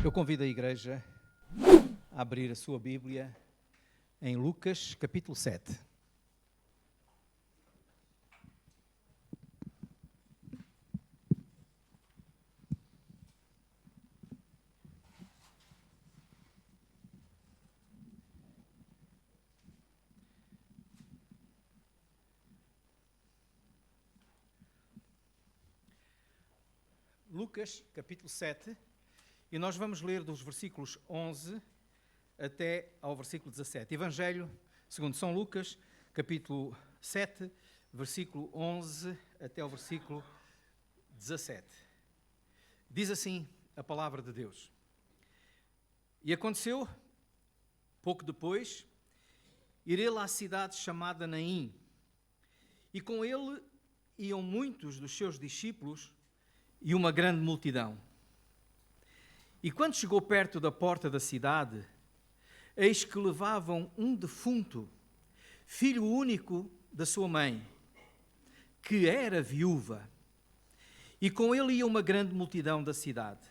Eu convido a igreja a abrir a sua Bíblia em Lucas, capítulo 7. Lucas, capítulo 7, e nós vamos ler dos versículos 11 até ao versículo 17. Evangelho segundo São Lucas, capítulo 7, versículo 11 até ao versículo 17. Diz assim a palavra de Deus. E aconteceu, pouco depois, ir ele à cidade chamada Naim, e com ele iam muitos dos seus discípulos e uma grande multidão. E quando chegou perto da porta da cidade, eis que levavam um defunto, filho único da sua mãe, que era viúva, e com ele ia uma grande multidão da cidade.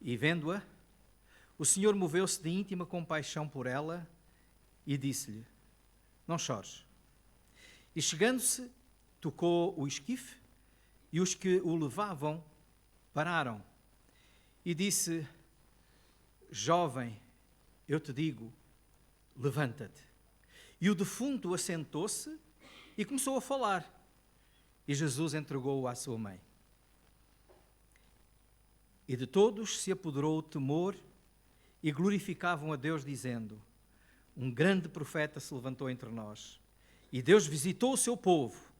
E vendo-a, o Senhor moveu-se de íntima compaixão por ela e disse-lhe: não chores. E chegando-se, tocou o esquife, e os que o levavam pararam. E disse: jovem, eu te digo, levanta-te. E o defunto assentou-se e começou a falar. E Jesus entregou-o à sua mãe. E de todos se apoderou o temor e glorificavam a Deus, dizendo: um grande profeta se levantou entre nós. E Deus visitou o seu povo.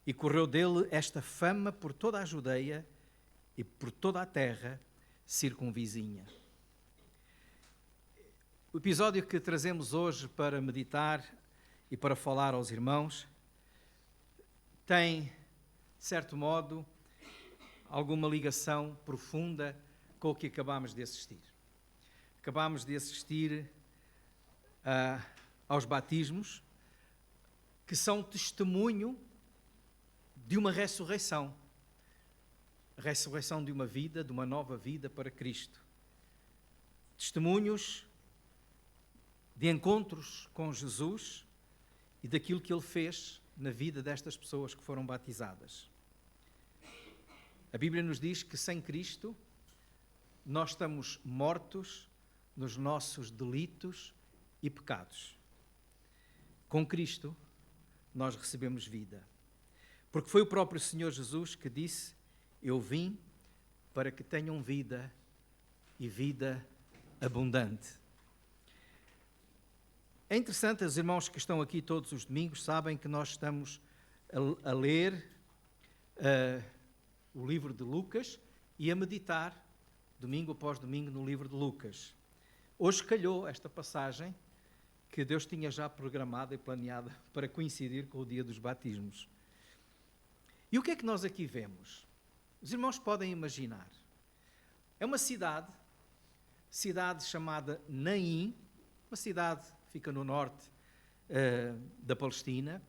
E correu dele esta fama por toda a Judeia e por toda a terra circunvizinha. O episódio que trazemos hoje para meditar e para falar aos irmãos tem, de certo modo, alguma ligação profunda com o que acabamos de assistir. Acabamos de assistir aos batismos, que são testemunho de uma ressurreição. A ressurreição de uma vida, de uma nova vida para Cristo. Testemunhos de encontros com Jesus e daquilo que Ele fez na vida destas pessoas que foram batizadas. A Bíblia nos diz que sem Cristo nós estamos mortos nos nossos delitos e pecados. Com Cristo nós recebemos vida. Porque foi o próprio Senhor Jesus que disse: eu vim para que tenham vida e vida abundante. É interessante, os irmãos que estão aqui todos os domingos sabem que nós estamos a ler o livro de Lucas e a meditar, domingo após domingo, no livro de Lucas. Hoje calhou esta passagem que Deus tinha já programada e planeada para coincidir com o dia dos batismos. E o que é que nós aqui vemos? Os irmãos podem imaginar. É uma cidade chamada Naim, uma cidade que fica no norte da Palestina,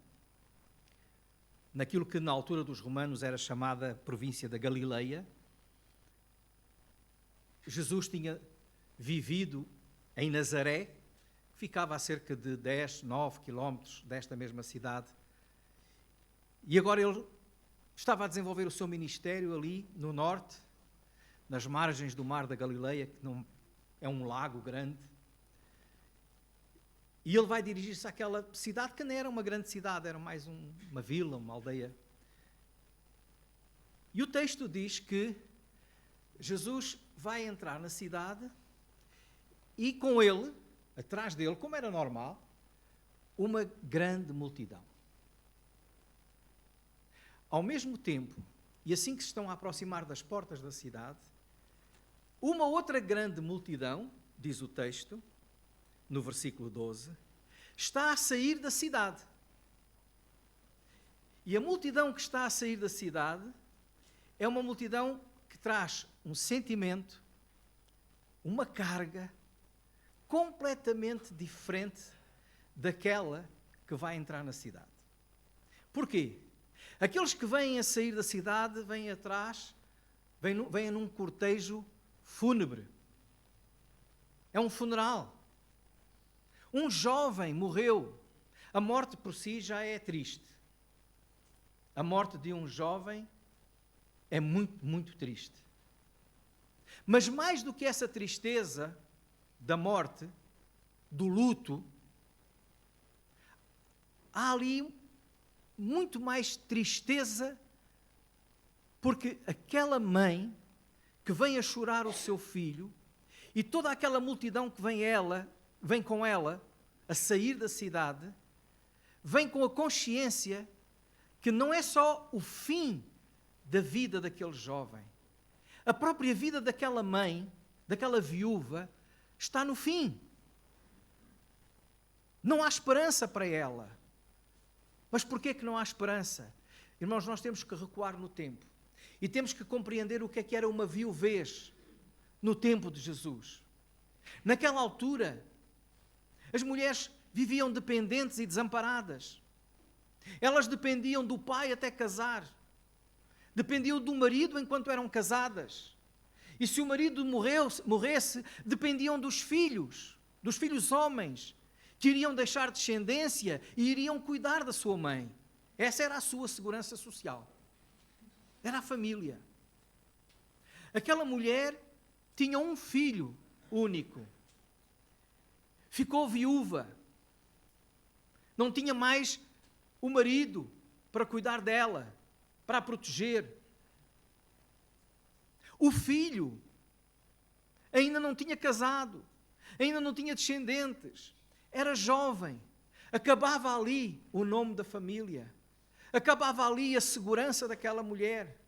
naquilo que na altura dos romanos era chamada província da Galileia. Jesus tinha vivido em Nazaré, que ficava a cerca de 10, 9 quilómetros desta mesma cidade. E agora ele estava a desenvolver o seu ministério ali no norte, nas margens do mar da Galileia, que não é um lago grande. E ele vai dirigir-se àquela cidade que não era uma grande cidade, era mais uma vila, uma aldeia. E o texto diz que Jesus vai entrar na cidade e com ele, atrás dele, como era normal, uma grande multidão. Ao mesmo tempo, e assim que se estão a aproximar das portas da cidade, uma outra grande multidão, diz o texto, no versículo 12, está a sair da cidade. E a multidão que está a sair da cidade é uma multidão que traz um sentimento, uma carga completamente diferente daquela que vai entrar na cidade. Porquê? Aqueles que vêm a sair da cidade vêm atrás, vêm num cortejo fúnebre. É um funeral. Um jovem morreu. A morte por si já é triste. A morte de um jovem é muito, muito triste. Mas mais do que essa tristeza da morte, do luto, há ali muito mais tristeza, porque aquela mãe que vem a chorar o seu filho e toda aquela multidão que vem com ela a sair da cidade, vem com a consciência que não é só o fim da vida daquele jovem. A própria vida daquela mãe, daquela viúva, está no fim. Não há esperança para ela. Mas porquê que não há esperança? Irmãos, nós temos que recuar no tempo. E temos que compreender o que é que era uma viuvez no tempo de Jesus. Naquela altura, as mulheres viviam dependentes e desamparadas. Elas dependiam do pai até casar. Dependiam do marido enquanto eram casadas. E se o marido morresse, dependiam dos filhos homens, que iriam deixar descendência e iriam cuidar da sua mãe. Essa era a sua segurança social. Era a família. Aquela mulher tinha um filho único. Ficou viúva. Não tinha mais o marido para cuidar dela, para a proteger. O filho ainda não tinha casado, ainda não tinha descendentes, era jovem. Acabava ali o nome da família, acabava ali a segurança daquela mulher.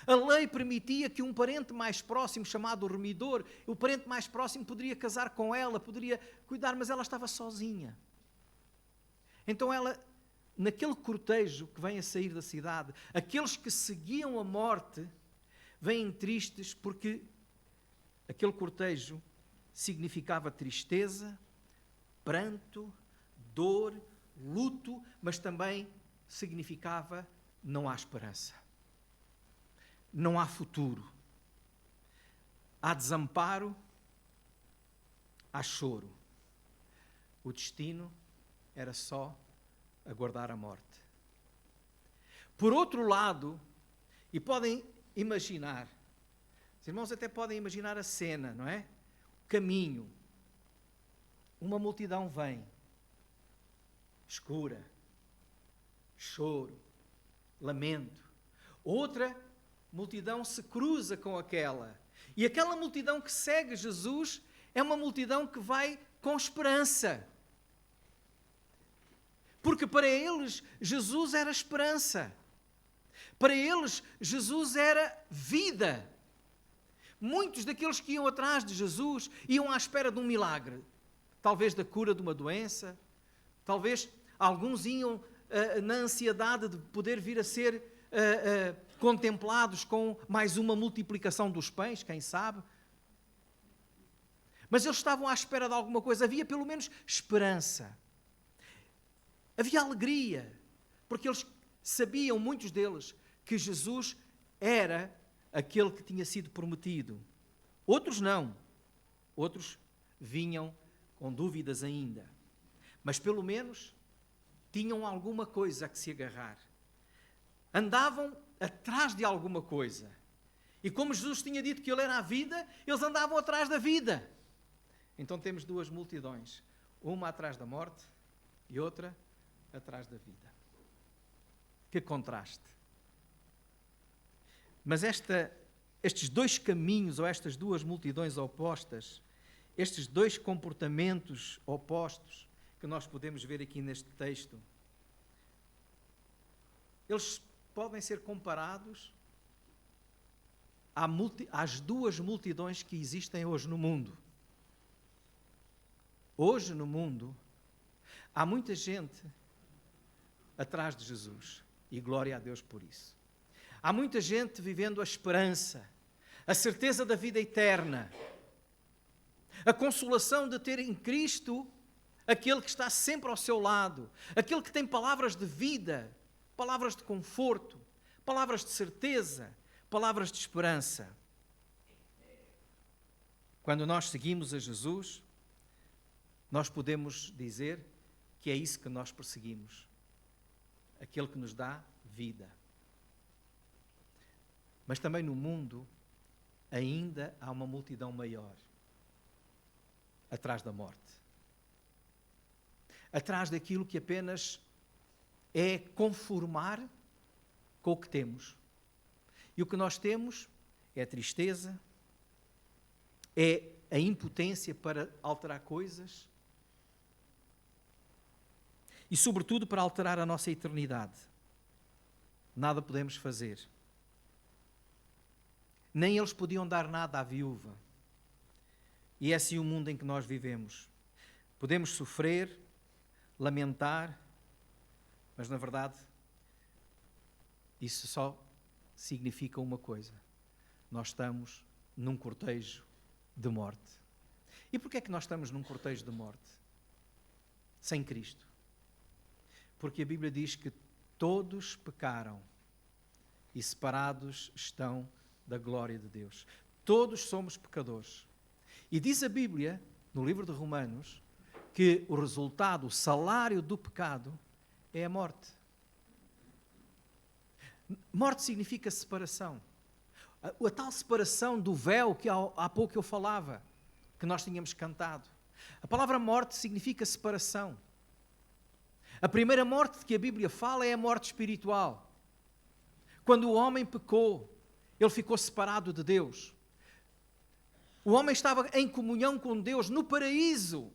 A lei permitia que um parente mais próximo, chamado remidor, o parente mais próximo poderia casar com ela, poderia cuidar, mas ela estava sozinha. Então ela, naquele cortejo que vem a sair da cidade, aqueles que seguiam a morte, vêm tristes porque aquele cortejo significava tristeza, pranto, dor, luto, mas também significava não há esperança. Não há futuro. Há desamparo, há choro. O destino era só aguardar a morte. Por outro lado, e podem imaginar, os irmãos até podem imaginar a cena, não é? O caminho. Uma multidão vem, escura, choro, lamento. Outra multidão se cruza com aquela. E aquela multidão que segue Jesus é uma multidão que vai com esperança. Porque para eles, Jesus era esperança. Para eles, Jesus era vida. Muitos daqueles que iam atrás de Jesus iam à espera de um milagre. Talvez da cura de uma doença. Talvez alguns iam na ansiedade de poder vir a ser contemplados com mais uma multiplicação dos pães, quem sabe. Mas eles estavam à espera de alguma coisa. Havia pelo menos esperança. Havia alegria, porque eles sabiam, muitos deles, que Jesus era aquele que tinha sido prometido. Outros não. Outros vinham com dúvidas ainda. Mas pelo menos tinham alguma coisa a que se agarrar. Andavam atrás de alguma coisa. E como Jesus tinha dito que Ele era a vida, eles andavam atrás da vida. Então temos duas multidões. Uma atrás da morte e outra atrás da vida. Que contraste. Mas estes dois caminhos, ou estas duas multidões opostas, estes dois comportamentos opostos que nós podemos ver aqui neste texto, eles podem ser comparados às duas multidões que existem hoje no mundo. Hoje no mundo há muita gente atrás de Jesus, e glória a Deus por isso. Há muita gente vivendo a esperança, a certeza da vida eterna, a consolação de ter em Cristo aquele que está sempre ao seu lado, aquele que tem palavras de vida, palavras de conforto, palavras de certeza, palavras de esperança. Quando nós seguimos a Jesus, nós podemos dizer que é isso que nós perseguimos. Aquele que nos dá vida. Mas também no mundo ainda há uma multidão maior atrás da morte. Atrás daquilo que apenas é conformar com o que temos. E o que nós temos é a tristeza, é a impotência para alterar coisas e, sobretudo, para alterar a nossa eternidade. Nada podemos fazer. Nem eles podiam dar nada à viúva. E é assim o mundo em que nós vivemos. Podemos sofrer, lamentar, mas, na verdade, isso só significa uma coisa. Nós estamos num cortejo de morte. E porquê é que nós estamos num cortejo de morte? Sem Cristo. Porque a Bíblia diz que todos pecaram e separados estão da glória de Deus. Todos somos pecadores. E diz a Bíblia, no livro de Romanos, que o resultado, o salário do pecado é a morte. Morte significa separação. A tal separação do véu que há pouco eu falava, que nós tínhamos cantado. A palavra morte significa separação. A primeira morte de que a Bíblia fala é a morte espiritual. Quando o homem pecou, ele ficou separado de Deus. O homem estava em comunhão com Deus no paraíso.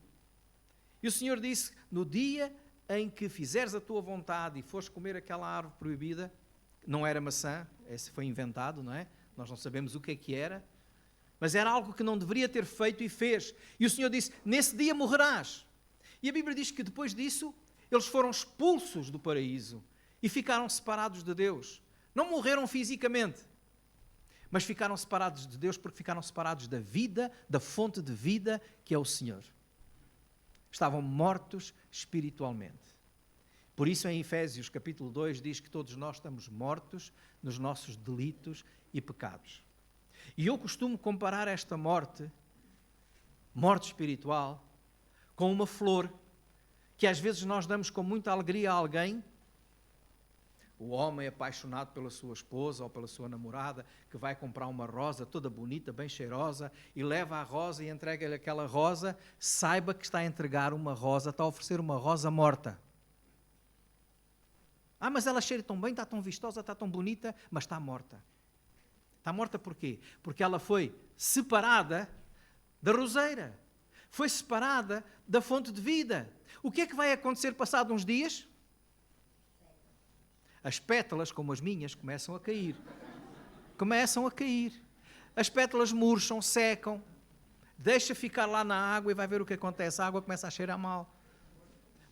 E o Senhor disse, no dia em que fizeres a tua vontade e fores comer aquela árvore proibida, não era maçã, esse foi inventado, não é? Nós não sabemos o que era, mas era algo que não deveria ter feito e fez. E o Senhor disse, nesse dia morrerás. E a Bíblia diz que depois disso, eles foram expulsos do paraíso e ficaram separados de Deus. Não morreram fisicamente, mas ficaram separados de Deus porque ficaram separados da vida, da fonte de vida que é o Senhor. Estavam mortos espiritualmente. Por isso em Efésios capítulo 2 diz que todos nós estamos mortos nos nossos delitos e pecados. E eu costumo comparar esta morte espiritual, com uma flor que às vezes nós damos com muita alegria a alguém. O homem apaixonado pela sua esposa ou pela sua namorada, que vai comprar uma rosa toda bonita, bem cheirosa, e leva a rosa e entrega-lhe aquela rosa, saiba que está a entregar uma rosa, está a oferecer uma rosa morta. Ah, mas ela cheira tão bem, está tão vistosa, está tão bonita, mas está morta. Está morta porquê? Porque ela foi separada da roseira. Foi separada da fonte de vida. O que é que vai acontecer passado uns dias? As pétalas, como as minhas, começam a cair. Começam a cair. As pétalas murcham, secam. Deixa ficar lá na água e vai ver o que acontece. A água começa a cheirar mal.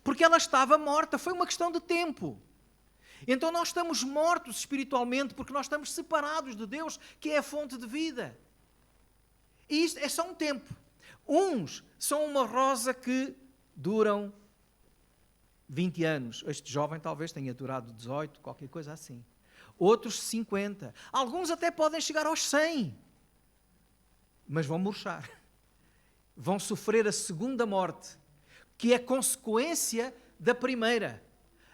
Porque ela estava morta. Foi uma questão de tempo. Então nós estamos mortos espiritualmente porque nós estamos separados de Deus, que é a fonte de vida. E isto é só um tempo. Uns são uma rosa que duram 20 anos. Este jovem talvez tenha durado 18, qualquer coisa assim. Outros 50. Alguns até podem chegar aos 100. Mas vão murchar. Vão sofrer a segunda morte, que é consequência da primeira.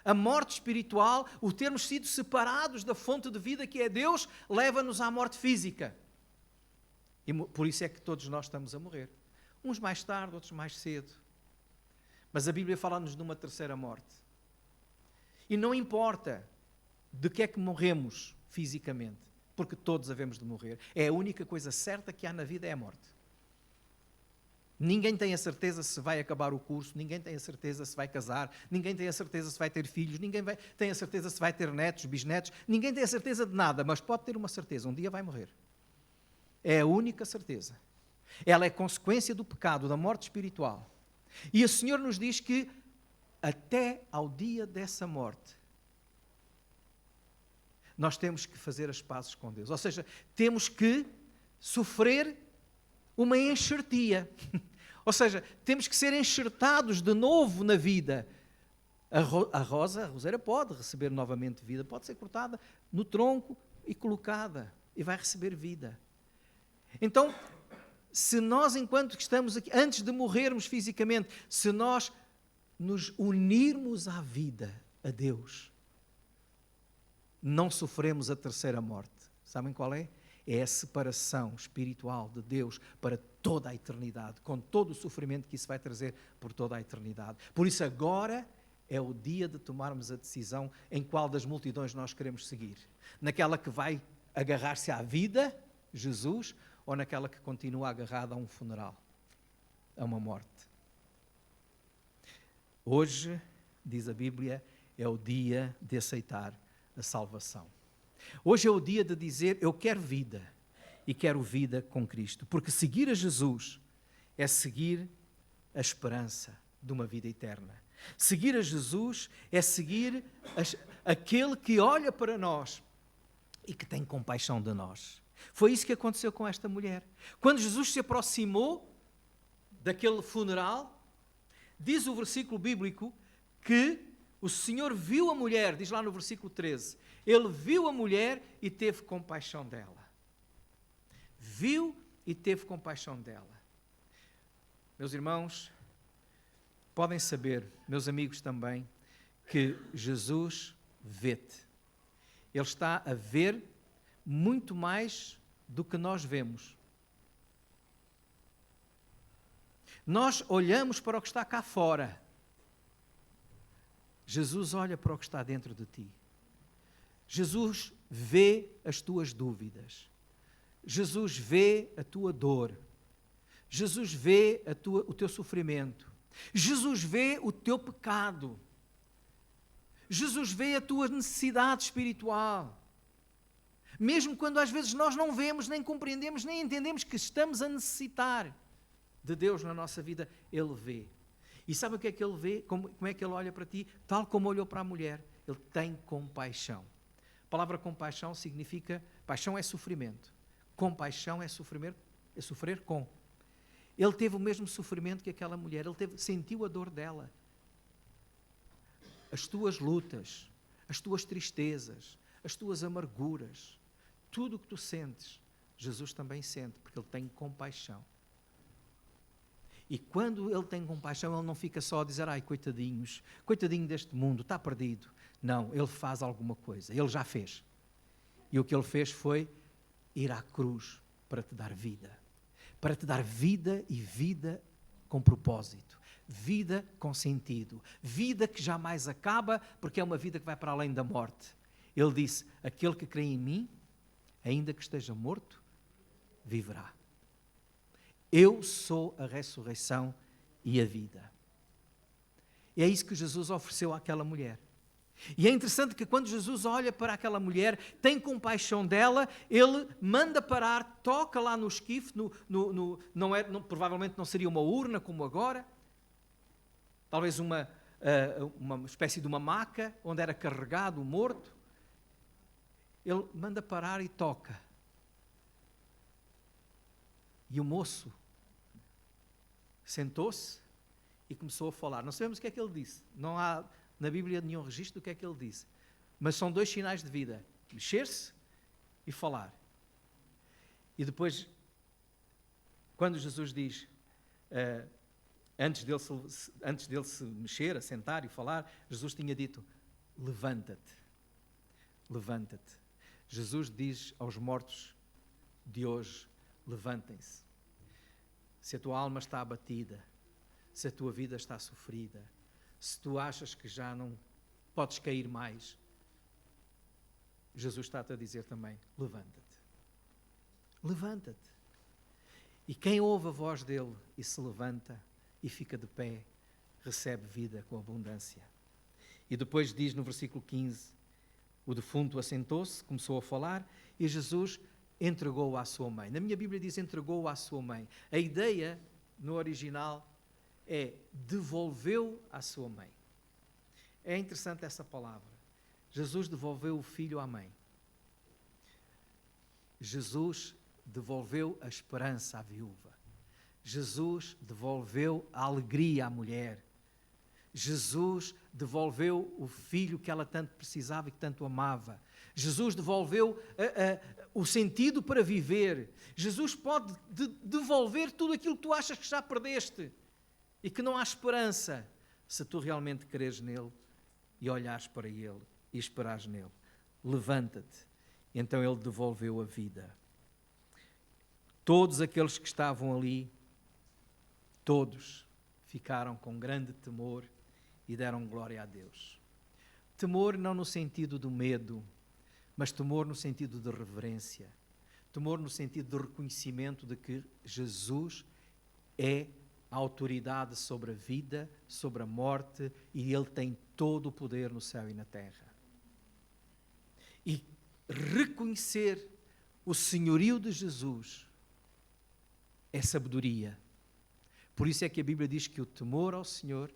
A morte espiritual, o termos sido separados da fonte de vida que é Deus, leva-nos à morte física. E por isso é que todos nós estamos a morrer. Uns mais tarde, outros mais cedo. Mas a Bíblia fala-nos de uma terceira morte. E não importa de que é que morremos fisicamente, porque todos havemos de morrer. É a única coisa certa que há na vida é a morte. Ninguém tem a certeza se vai acabar o curso, ninguém tem a certeza se vai casar, ninguém tem a certeza se vai ter filhos, ninguém tem a certeza se vai ter netos, bisnetos, ninguém tem a certeza de nada, mas pode ter uma certeza, um dia vai morrer. É a única certeza. Ela é consequência do pecado, da morte espiritual. E o Senhor nos diz que até ao dia dessa morte, nós temos que fazer as pazes com Deus. Ou seja, temos que sofrer uma enxertia. Ou seja, temos que ser enxertados de novo na vida. A roseira pode receber novamente vida, pode ser cortada no tronco e colocada, e vai receber vida. Então, se nós, enquanto que estamos aqui, antes de morrermos fisicamente, se nós nos unirmos à vida, a Deus, não sofremos a terceira morte. Sabem qual é? É a separação espiritual de Deus para toda a eternidade, com todo o sofrimento que isso vai trazer por toda a eternidade. Por isso agora é o dia de tomarmos a decisão em qual das multidões nós queremos seguir. Naquela que vai agarrar-se à vida, Jesus, ou naquela que continua agarrada a um funeral, a uma morte. Hoje, diz a Bíblia, é o dia de aceitar a salvação. Hoje é o dia de dizer, eu quero vida, e quero vida com Cristo. Porque seguir a Jesus é seguir a esperança de uma vida eterna. Seguir a Jesus é seguir aquele que olha para nós e que tem compaixão de nós. Foi isso que aconteceu com esta mulher. Quando Jesus se aproximou daquele funeral, diz o versículo bíblico que o Senhor viu a mulher, diz lá no versículo 13, Ele viu a mulher e teve compaixão dela. Viu e teve compaixão dela. Meus irmãos, podem saber, meus amigos também, que Jesus vê-te. Ele está a ver muito mais do que nós vemos. Nós olhamos para o que está cá fora. Jesus olha para o que está dentro de ti. Jesus vê as tuas dúvidas. Jesus vê a tua dor. Jesus vê o teu sofrimento. Jesus vê o teu pecado. Jesus vê a tua necessidade espiritual. Mesmo quando às vezes nós não vemos, nem compreendemos, nem entendemos que estamos a necessitar de Deus na nossa vida, Ele vê. E sabe o que é que Ele vê? Como é que Ele olha para ti? Tal como olhou para a mulher. Ele tem compaixão. A palavra compaixão significa, paixão é sofrimento. Compaixão é sofrer com. Ele teve o mesmo sofrimento que aquela mulher. Ele sentiu a dor dela. As tuas lutas, as tuas tristezas, as tuas amarguras, tudo o que tu sentes, Jesus também sente, porque Ele tem compaixão. E quando Ele tem compaixão, Ele não fica só a dizer, ai, coitadinhos, coitadinho deste mundo, está perdido. Não, Ele faz alguma coisa, Ele já fez. E o que Ele fez foi ir à cruz para te dar vida. Para te dar vida e vida com propósito. Vida com sentido. Vida que jamais acaba, porque é uma vida que vai para além da morte. Ele disse, aquele que crê em mim, ainda que esteja morto, viverá. Eu sou a ressurreição e a vida. E é isso que Jesus ofereceu àquela mulher. E é interessante que quando Jesus olha para aquela mulher, tem compaixão dela, Ele manda parar, toca lá no esquife, provavelmente não seria uma urna como agora, talvez uma espécie de uma maca, onde era carregado o morto. Ele manda parar e toca. E o moço sentou-se e começou a falar. Não sabemos o que é que ele disse. Não há na Bíblia nenhum registro do que é que ele disse. Mas são dois sinais de vida. Mexer-se e falar. E depois, quando Jesus diz, antes dele se mexer, a sentar e falar, Jesus tinha dito, levanta-te. Levanta-te. Jesus diz aos mortos de hoje, levantem-se. Se a tua alma está abatida, se a tua vida está sofrida, se tu achas que já não podes cair mais, Jesus está-te a dizer também, levanta-te. Levanta-te. E quem ouve a voz dele e se levanta e fica de pé, recebe vida com abundância. E depois diz no versículo 15, o defunto assentou-se, começou a falar, e Jesus entregou-o à sua mãe. Na minha Bíblia diz entregou-o à sua mãe. A ideia, no original, é devolveu à sua mãe. É interessante essa palavra. Jesus devolveu o filho à mãe. Jesus devolveu a esperança à viúva. Jesus devolveu a alegria à mulher. Jesus devolveu o filho que ela tanto precisava e que tanto amava. Jesus devolveu o sentido para viver. Jesus pode devolver tudo aquilo que tu achas que já perdeste e que não há esperança, se tu realmente creres nele e olhares para ele e esperares nele. Levanta-te. Então ele devolveu a vida. Todos aqueles que estavam ali, todos ficaram com grande temor e deram glória a Deus. Temor não no sentido do medo, mas temor no sentido de reverência. Temor no sentido de reconhecimento de que Jesus é a autoridade sobre a vida, sobre a morte, e Ele tem todo o poder no céu e na terra. E reconhecer o senhorio de Jesus é sabedoria. Por isso é que a Bíblia diz que o temor ao Senhor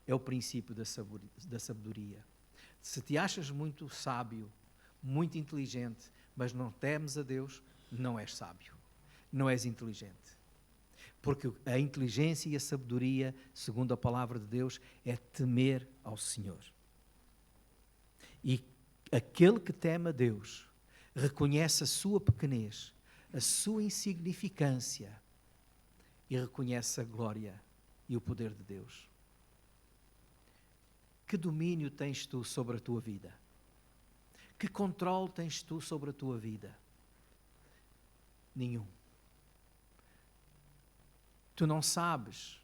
é o princípio da sabedoria. Se te achas muito sábio, muito inteligente, mas não temes a Deus, não és sábio, não és inteligente. Porque a inteligência e a sabedoria, segundo a palavra de Deus, é temer ao Senhor. E aquele que teme a Deus, reconhece a sua pequenez, a sua insignificância e reconhece a glória e o poder de Deus. Que domínio tens tu sobre a tua vida? Que controle tens tu sobre a tua vida? Nenhum. Tu não sabes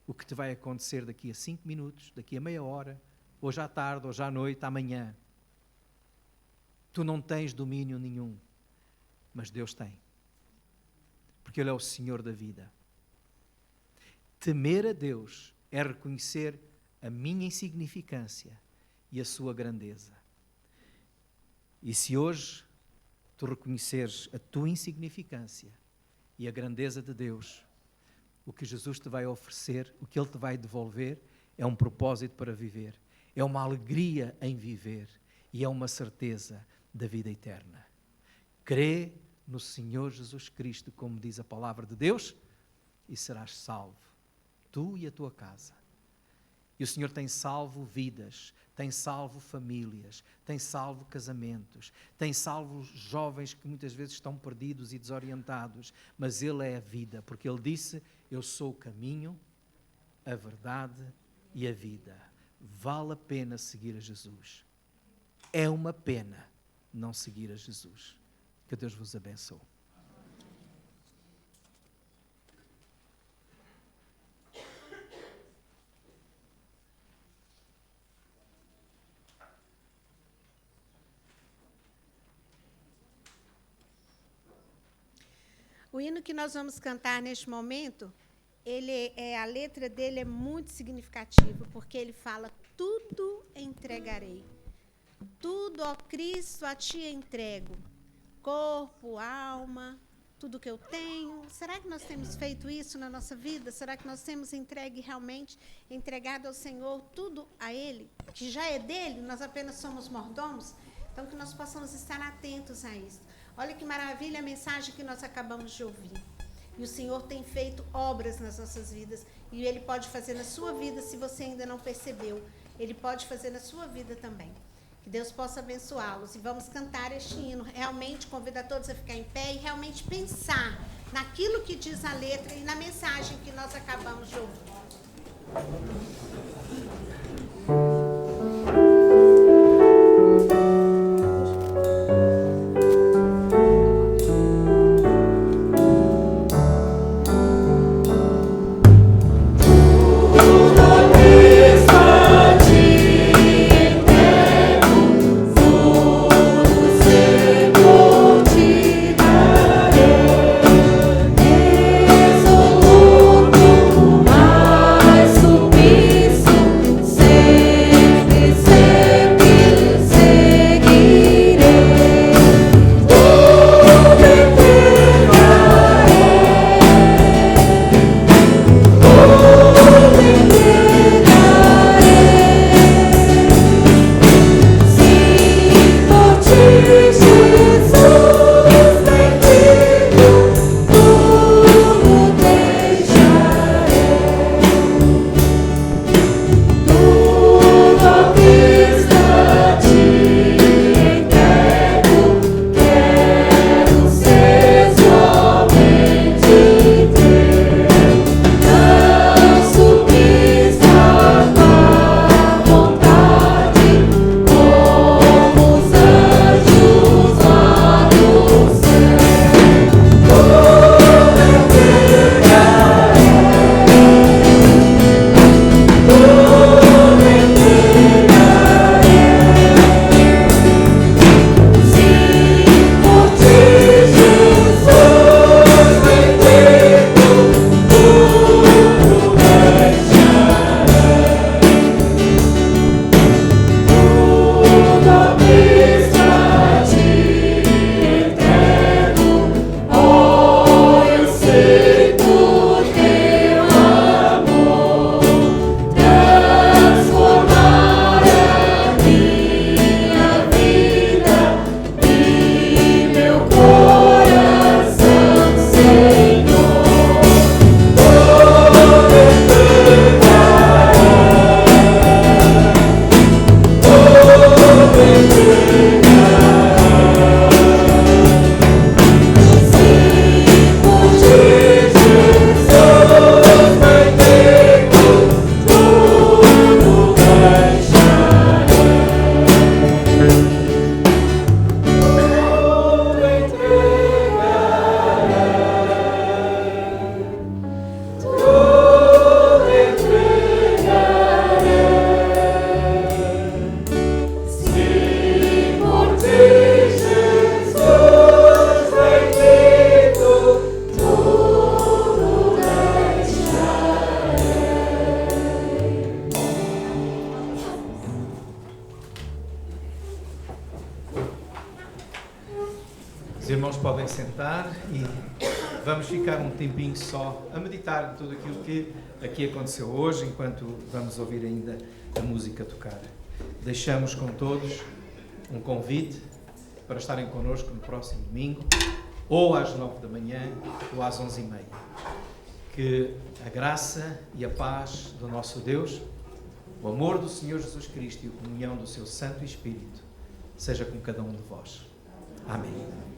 o que te vai acontecer daqui a 5 minutos, daqui a meia hora, hoje à tarde, hoje à noite, amanhã. Tu não tens domínio nenhum, mas Deus tem. Porque Ele é o Senhor da vida. Temer a Deus é reconhecer a minha insignificância e a sua grandeza. E se hoje tu reconheceres a tua insignificância e a grandeza de Deus, o que Jesus te vai oferecer, o que Ele te vai devolver, é um propósito para viver, é uma alegria em viver e é uma certeza da vida eterna. Crê no Senhor Jesus Cristo, como diz a palavra de Deus, e serás salvo, tu e a tua casa. E o Senhor tem salvo vidas, tem salvo famílias, tem salvo casamentos, tem salvo jovens que muitas vezes estão perdidos e desorientados, mas Ele é a vida, porque Ele disse, eu sou o caminho, a verdade e a vida. Vale a pena seguir a Jesus. É uma pena não seguir a Jesus. Que Deus vos abençoe. O hino que nós vamos cantar neste momento, a letra dele é muito significativa, porque ele fala, tudo entregarei. Tudo, ó Cristo, a Ti entrego. Corpo, alma, tudo que eu tenho. Será que nós temos feito isso na nossa vida? Será que nós temos entregado ao Senhor tudo a Ele, que já é dele, nós apenas somos mordomos? Então, que nós possamos estar atentos a isso. Olha que maravilha a mensagem que nós acabamos de ouvir. E o Senhor tem feito obras nas nossas vidas. E Ele pode fazer na sua vida, se você ainda não percebeu. Ele pode fazer na sua vida também. Que Deus possa abençoá-los. E vamos cantar este hino. Realmente convido a todos a ficar em pé e realmente pensar naquilo que diz a letra e na mensagem que nós acabamos de ouvir. Resoluto, mais submisso. orar e vamos ficar um tempinho só a meditar em tudo aquilo que aqui aconteceu hoje, enquanto vamos ouvir ainda a música tocar. Deixamos com todos um convite para estarem connosco no próximo domingo, ou às 9 da manhã, ou às 11h30. Que a graça e a paz do nosso Deus, o amor do Senhor Jesus Cristo e a comunhão do seu Santo Espírito seja com cada um de vós. Amém.